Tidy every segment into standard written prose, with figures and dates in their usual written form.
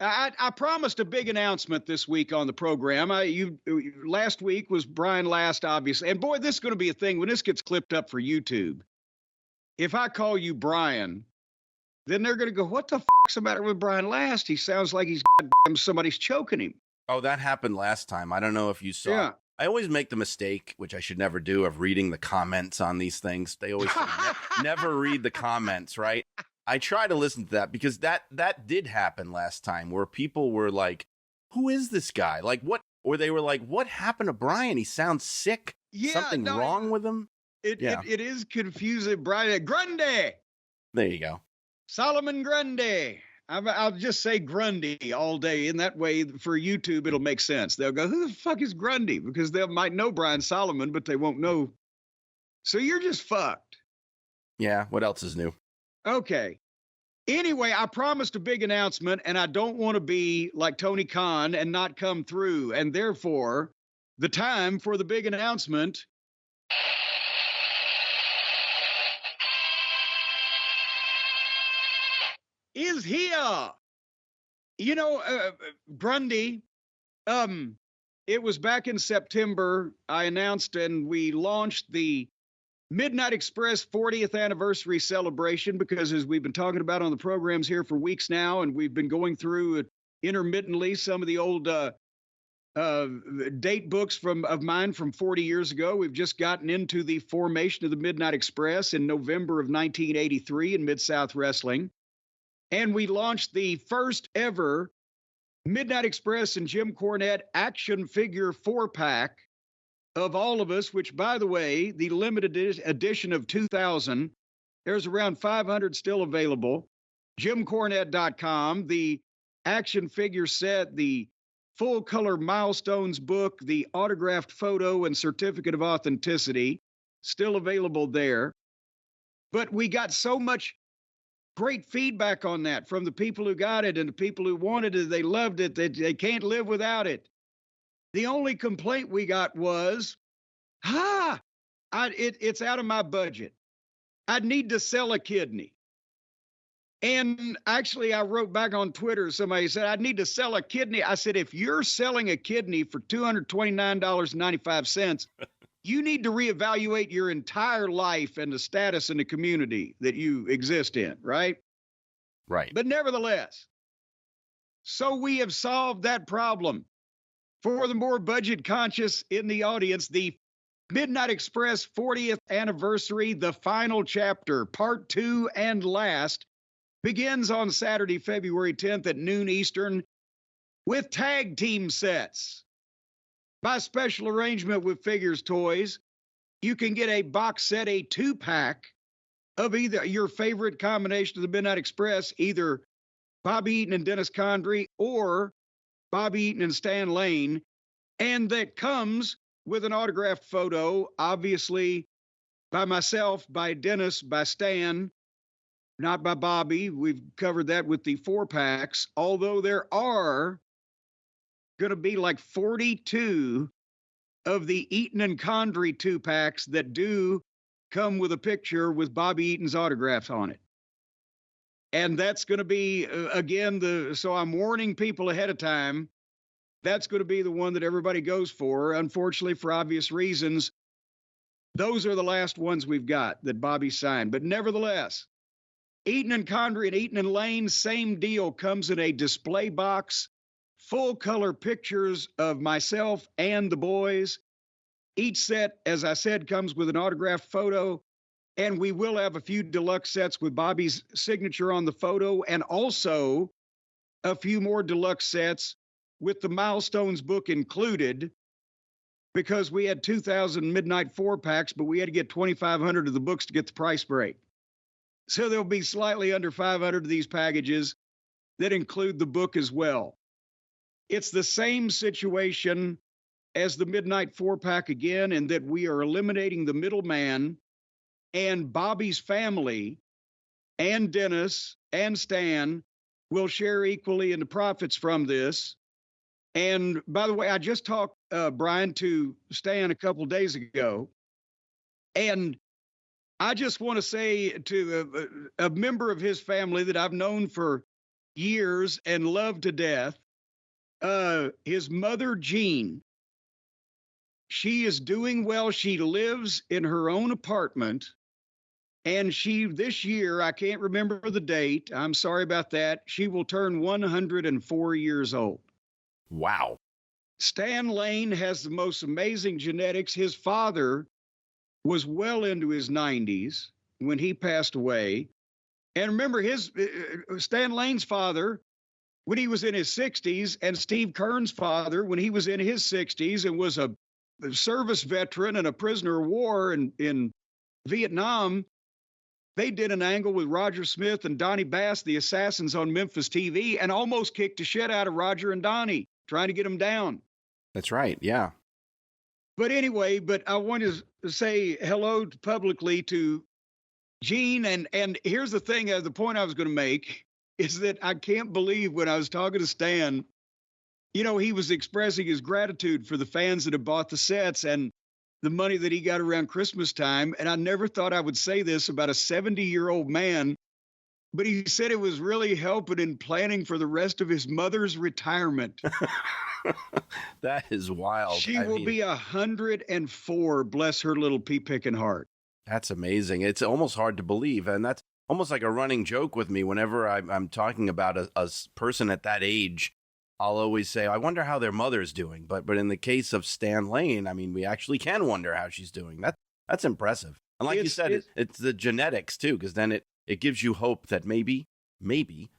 I promised a big announcement this week on the program. Last week was Brian Last, obviously. And boy, this is going to be a thing when this gets clipped up for YouTube. If I call you Brian, then they're going to go, what the fuck's the matter with Brian Last? He sounds like somebody's choking him. Oh, that happened last time. I don't know if you saw. Yeah. I always make the mistake, which I should never do, of reading the comments on these things. They always say, never read the comments, right? I try to listen to that because that did happen last time where people were like, who is this guy? Like what? Or they were like, what happened to Brian? He sounds sick. Yeah, something wrong with him? It is confusing. Brian Grundy. There you go. Solomon Grundy. I'll just say Grundy all day. In that way, for YouTube, it'll make sense. They'll go, who the fuck is Grundy? Because they might know Brian Solomon, but they won't know. So you're just fucked. Yeah, what else is new? Okay. Anyway, I promised a big announcement, and I don't want to be like Tony Khan and not come through. And therefore, the time for the big announcement is here. You know, Grundy, it was back in September. I announced and we launched the Midnight Express 40th anniversary celebration because, as we've been talking about on the programs here for weeks now, and we've been going through intermittently some of the old date books of mine from 40 years ago. We've just gotten into the formation of the Midnight Express in November of 1983 in Mid-South Wrestling. And we launched the first ever Midnight Express and Jim Cornette action figure 4-pack of all of us, which, by the way, the limited edition of 2000, there's around 500 still available. JimCornette.com, the action figure set, the full color milestones book, the autographed photo and certificate of authenticity, still available there. But we got so much great feedback on that from the people who got it and the people who wanted it. They loved it. They can't live without it. The only complaint we got was, it's out of my budget. I'd need to sell a kidney. And actually, I wrote back on Twitter, somebody said, I'd need to sell a kidney. I said, if you're selling a kidney for $229.95, you need to reevaluate your entire life and the status in the community that you exist in, right? Right. But nevertheless, so we have solved that problem. For the more budget conscious in the audience, the Midnight Express 40th anniversary, the final chapter, part 2 and last, begins on Saturday, February 10th at noon Eastern with tag team sets. By special arrangement with Figures Toys, you can get a box set, a 2-pack of either your favorite combination of the Midnight Express, either Bobby Eaton and Dennis Condrey or Bobby Eaton and Stan Lane, and that comes with an autographed photo, obviously by myself, by Dennis, by Stan, not by Bobby. We've covered that with the 4-packs, although there are going to be like 42 of the Eaton and Condrey 2-packs that do come with a picture with Bobby Eaton's autographs on it. And that's going to be, again, so I'm warning people ahead of time, that's going to be the one that everybody goes for. Unfortunately, for obvious reasons, those are the last ones we've got that Bobby signed. But nevertheless, Eaton and Condrey and Eaton and Lane, same deal, comes in a display box, full color pictures of myself and the boys. Each set, as I said, comes with an autographed photo, and we will have a few deluxe sets with Bobby's signature on the photo, and also a few more deluxe sets with the Milestones book included, because we had 2,000 Midnight 4-packs, but we had to get 2,500 of the books to get the price break. So there'll be slightly under 500 of these packages that include the book as well. It's the same situation as the Midnight 4-pack again, in that we are eliminating the middleman, and Bobby's family and Dennis and Stan will share equally in the profits from this. And by the way, I just talked, Brian, to Stan a couple days ago, and I just want to say to a member of his family that I've known for years and loved to death. His mother, Jean, she is doing well. She lives in her own apartment. And this year, I can't remember the date. I'm sorry about that. She will turn 104 years old. Wow. Stan Lane has the most amazing genetics. His father was well into his 90s when he passed away. And remember, Stan Lane's father, when he was in his 60s, and Steve Kern's father, when he was in his 60s and was a service veteran and a prisoner of war in Vietnam, they did an angle with Roger Smith and Donnie Bass, the assassins, on Memphis TV, and almost kicked the shit out of Roger and Donnie, trying to get them down. That's right, yeah. But anyway, I want to say hello publicly to Gene, and here's the thing, the point I was going to make is that I can't believe when I was talking to Stan, he was expressing his gratitude for the fans that had bought the sets and the money that he got around Christmas time. And I never thought I would say this about a 70-year-old man, but he said it was really helping in planning for the rest of his mother's retirement. That is wild. She will be 104, bless her little pea-picking heart. That's amazing. It's almost hard to believe. And that's almost like a running joke with me. Whenever I'm talking about a person at that age, I'll always say, I wonder how their mother's doing. But in the case of Stan Lane, I mean, we actually can wonder how she's doing. That's impressive. And like you said, it's the genetics, too, because then it gives you hope that maybe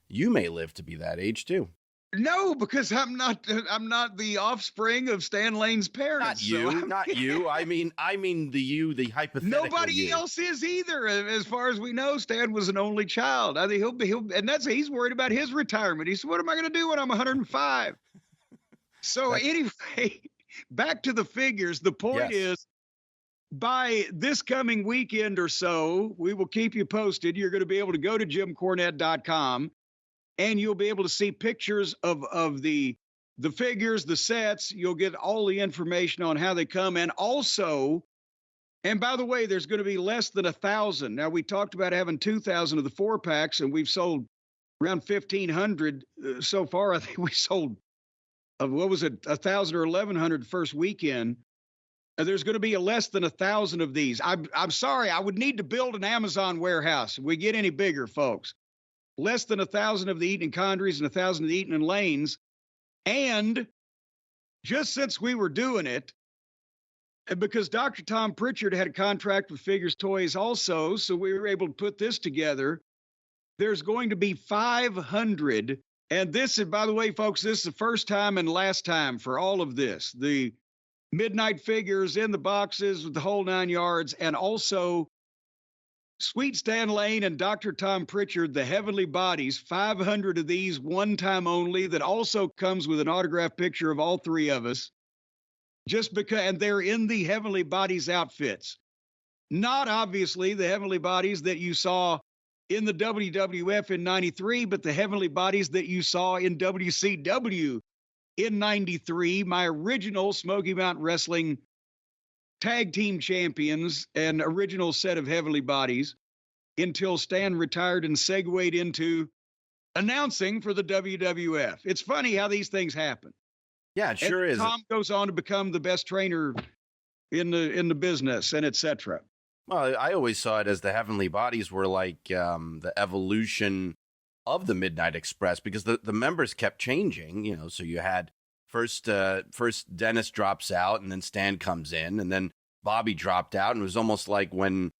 you may live to be that age, too. No, because I'm not the offspring of Stan Lane's parents. Not you. I mean the hypothetical. Nobody else is either. As far as we know, Stan was an only child. I think he's worried about his retirement. He said, "What am I going to do when I'm 105?" So anyway, back to the figures. The point is, by this coming weekend or so, we will keep you posted. You're going to be able to go to JimCornette.com. And you'll be able to see pictures of the figures, the sets. You'll get all the information on how they come. And also, and by the way, there's going to be less than 1,000. Now, we talked about having 2,000 of the 4-packs, and we've sold around 1,500 so far. I think we sold, 1,000 or 1,100 the first weekend. There's going to be less than 1,000 of these. I'm sorry, I would need to build an Amazon warehouse if we get any bigger, folks. Less than 1,000 of the Eaton and Condries and 1,000 of the Eaton and Lanes. And just since we were doing it, because Dr. Tom Pritchard had a contract with Figures Toys also, so we were able to put this together. There's going to be 500. And this is, by the way, folks, this is the first time and last time for all of this. The midnight figures in the boxes with the whole 9 yards, and also Sweet Stan Lane and Dr. Tom Pritchard, the Heavenly Bodies, 500 of these, one time only, that also comes with an autographed picture of all three of us. Just because, and they're in the Heavenly Bodies outfits. Not obviously the Heavenly Bodies that you saw in the WWF in 93, but the Heavenly Bodies that you saw in WCW in 93, my original Smoky Mountain Wrestling tag team champions and original set of Heavenly Bodies, until Stan retired and segued into announcing for the WWF. It's funny how these things happen. Yeah, it sure is. Tom goes on to become the best trainer in the business, and etc. Well, I always saw it as the Heavenly Bodies were like the evolution of the Midnight Express, because the members kept changing, so you had first Dennis drops out, and then Stan comes in, and then Bobby dropped out, and it was almost like when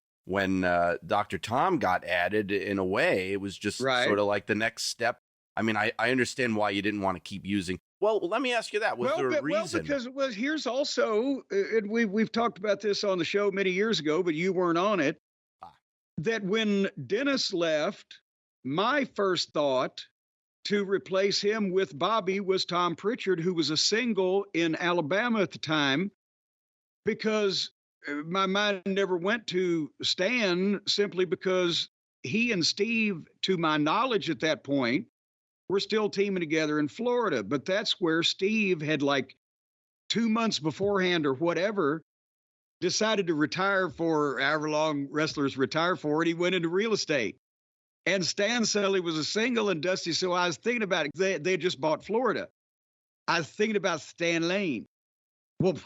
Dr. Tom got added, in a way, it was just sort of like the next step. I mean, I understand why you didn't want to keep using. Well, let me ask you that. Was there a reason? Well, because here's also, and we've talked about this on the show many years ago, but you weren't on it, that when Dennis left, my first thought to replace him with Bobby was Tom Pritchard, who was a single in Alabama at the time, because my mind never went to Stan, simply because he and Steve, to my knowledge at that point, were still teaming together in Florida. But that's where Steve had, like 2 months beforehand or whatever, decided to retire for however long wrestlers retire for, and he went into real estate. And Stan Sully was a single, and Dusty. So I was thinking about it. They just bought Florida. I was thinking about Stan Lane. Well,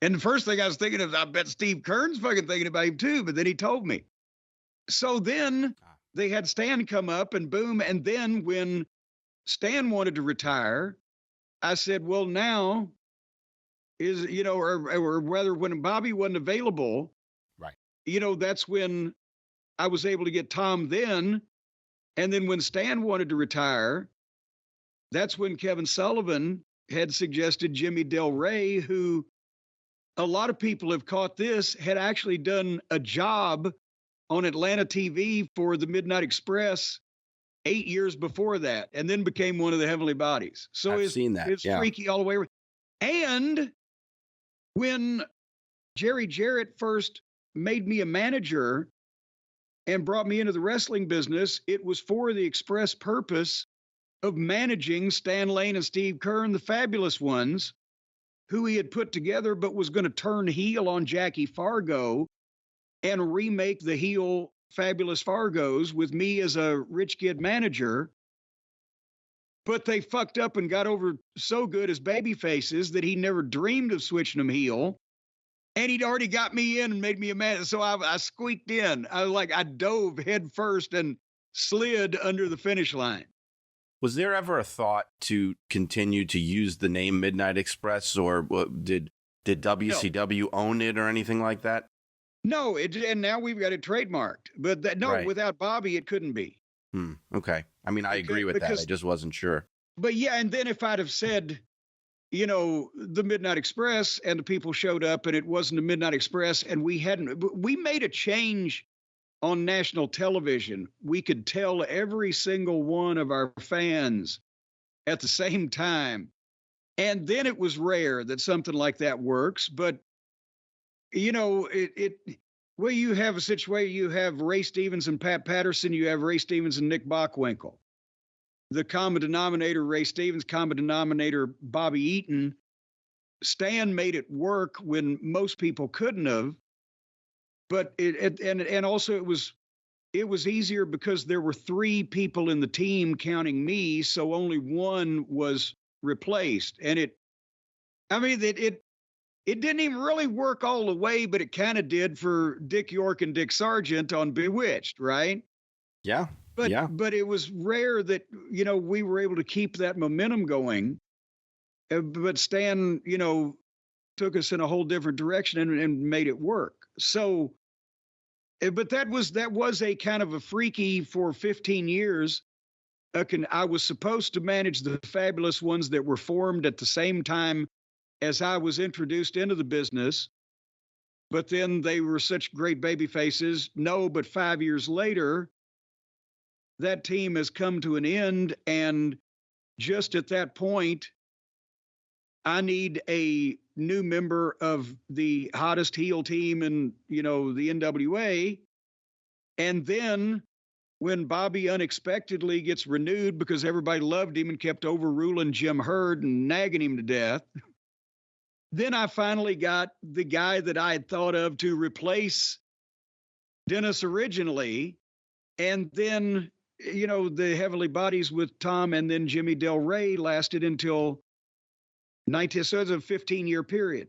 and the first thing I was thinking of, I bet Steve Kern's fucking thinking about him too. But then he told me. So then they had Stan come up, and boom. And then when Stan wanted to retire, I said, well, now is, or whether when Bobby wasn't available, right? That's when I was able to get Tom then. And then when Stan wanted to retire, that's when Kevin Sullivan had suggested Jimmy Del Rey, who a lot of people have caught this, had actually done a job on Atlanta TV for the Midnight Express 8 years before that, and then became one of the Heavenly Bodies. So I've seen that. It's freaky all the way around. And when Jerry Jarrett first made me a manager and brought me into the wrestling business, it was for the express purpose of managing Stan Lane and Steve Kern, the fabulous ones, who he had put together, but was going to turn heel on Jackie Fargo and remake the heel Fabulous Fargos with me as a rich kid manager. But they fucked up and got over so good as baby faces that he never dreamed of switching them heel. And he'd already got me in and made me a man. So I squeaked in. I dove head first and slid under the finish line. Was there ever a thought to continue to use the name Midnight Express, or did WCW own it or anything like that? No, and now we've got it trademarked. But right. Without Bobby, it couldn't be. Okay. I mean, I agree with that. I just wasn't sure. But yeah, and then if I'd have said, the Midnight Express, and the people showed up, and it wasn't the Midnight Express, and we made a change on national television. We could tell every single one of our fans at the same time. And then it was rare that something like that works. But, well, you have a situation, you have Ray Stevens and Pat Patterson, you have Ray Stevens and Nick Bockwinkel. The common denominator, Ray Stevens, common denominator, Bobby Eaton. Stan made it work when most people couldn't have. But and also it was easier because there were 3 people in the team counting me, so only one was replaced. And it didn't even really work all the way, but it kind of did for Dick York and Dick Sargent on Bewitched, right? Yeah. But it was rare that we were able to keep that momentum going. But Stan, took us in a whole different direction and made it work. So, but that was a kind of a freaky for 15 years. I was supposed to manage the fabulous ones that were formed at the same time as I was introduced into the business. But then they were such great baby faces. No, but 5 years later, that team has come to an end. And just at that point, I need a new member of the hottest heel team in, the NWA. And then when Bobby unexpectedly gets renewed because everybody loved him and kept overruling Jim Herd and nagging him to death, then I finally got the guy that I had thought of to replace Dennis originally. And then, the Heavenly Bodies with Tom and then Jimmy Del Rey lasted until so it's a 15-year period.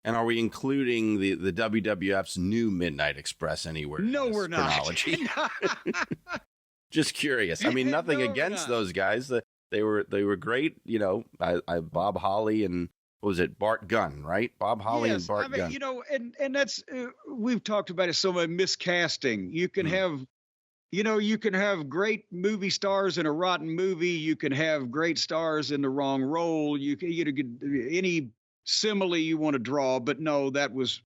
And are we including the WWF's new Midnight Express anywhere? No, we're not. Just curious. I mean, nothing against those guys. They were great. I Bob Holly and what was it, Bart Gunn, right? Bob Holly and Bart Gunn. And that's we've talked about it so much. Miscasting. You can have. You can have great movie stars in a rotten movie. You can have great stars in the wrong role. You can any simile you want to draw, but no, that was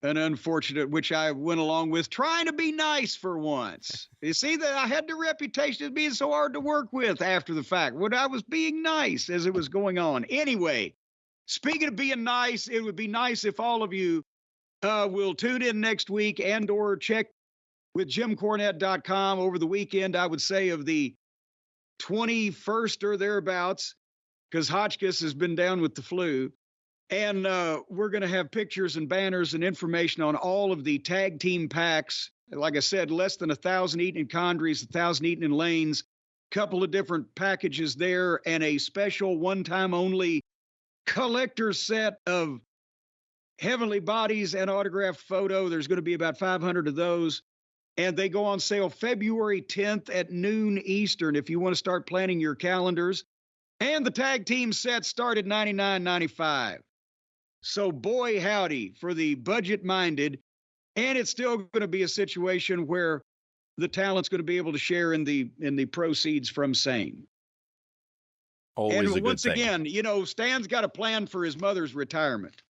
an unfortunate, which I went along with, trying to be nice for once. You see that I had the reputation of being so hard to work with after the fact. When I was being nice as it was going on. Anyway, speaking of being nice, it would be nice if all of you will tune in next week and or check with JimCornette.com over the weekend, I would say of the 21st or thereabouts, because Hotchkiss has been down with the flu. And we're going to have pictures and banners and information on all of the tag team packs Like I said, less than 1,000 eaten in Condries, 1,000 eaten in Lanes, couple of different packages there, and a special one-time only collector set of Heavenly Bodies and autographed photo. There's going to be about 500 of those. And they go on sale February 10th at noon Eastern if you want to start planning your calendars. And the tag team sets start at $99.95. So boy, howdy, for the budget-minded. And it's still going to be a situation where the talent's going to be able to share in the proceeds from same. Always and a good once thing. again, Stan's got a plan for his mother's retirement.